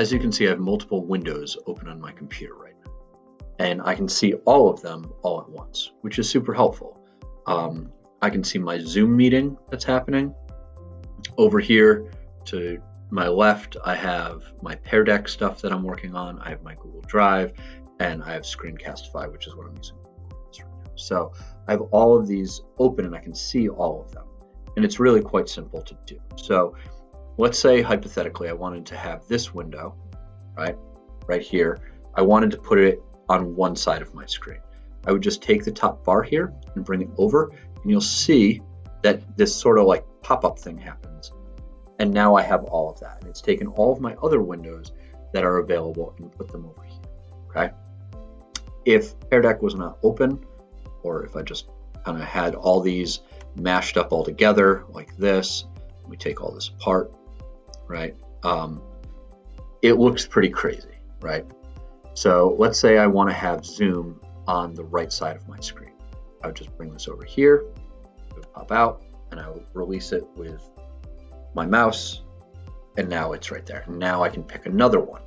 as you can see, I have multiple windows open on my computer right now, and I can see all of them all at once, which is super helpful. I can see my Zoom meeting that's happening. Over here to my left, I have my Pear Deck stuff that I'm working on. I have my Google Drive, and I have Screencastify, which is what I'm using right now. So I have all of these open, and I can see all of them. And it's really quite simple to do. So let's say, hypothetically, I wanted to have this window, right here. I wanted to put it on one side of my screen. I would just take the top bar here and bring it over, and you'll see that this sort of like pop-up thing happens. And now I have all of that. And it's taken all of my other windows that are available and put them over here, okay? If Pear Deck was not open, or if I just kind of had all these mashed up all together like this, we take all this apart, right? It looks pretty crazy, right? So let's say I want to have Zoom on the right side of my screen. I would just bring this over here, it would pop out, and I would release it with my mouse, and now it's right there. Now I can pick another one.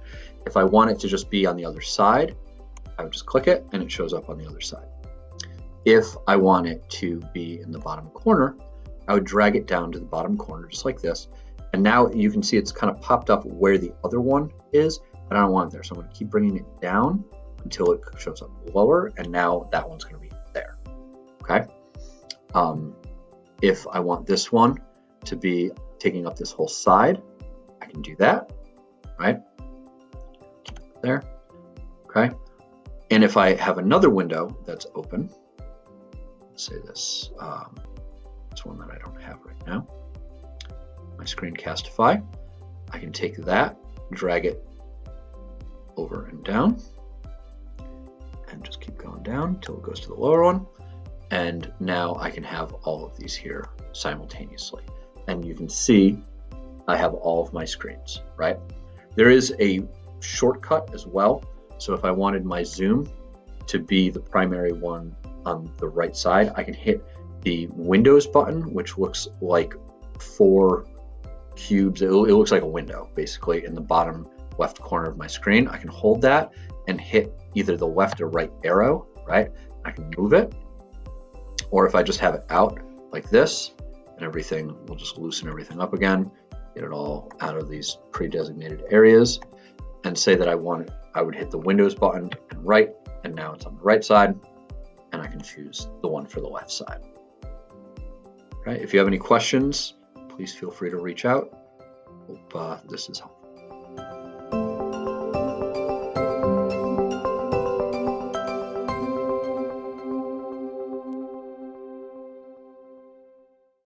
If I want it to just be on the other side, I would just click it and it shows up on the other side. If I want it to be in the bottom corner, I would drag it down to the bottom corner just like this. And now you can see it's kind of popped up where the other one is, but I don't want it there. So I'm going to keep bringing it down until it shows up lower. And now that one's going to be there. Okay. If I want this one to be taking up this whole side, I can do that, right? Keep it there. Okay. And if I have another window that's open, let's say this, it's one that I don't have right now, my Screencastify, I can take that, drag it over and down, and just keep going down until it goes to the lower one. And now I can have all of these here simultaneously. And you can see I have all of my screens, right? There is a shortcut as well. So if I wanted my Zoom to be the primary one on the right side, I can hit the Windows button, which looks like 4 cubes. It looks like a window, basically, in the bottom left corner of my screen. I can hold that and hit either the left or right arrow, right? I can move it. Or if I just have it out like this, and everything, we'll just loosen everything up again, get it all out of these pre-designated areas, and say that I want it, I would hit the Windows button and right, and now it's on the right side, and I can choose the one for the left side. Right? If you have any questions, please feel free to reach out. Hope this is helpful.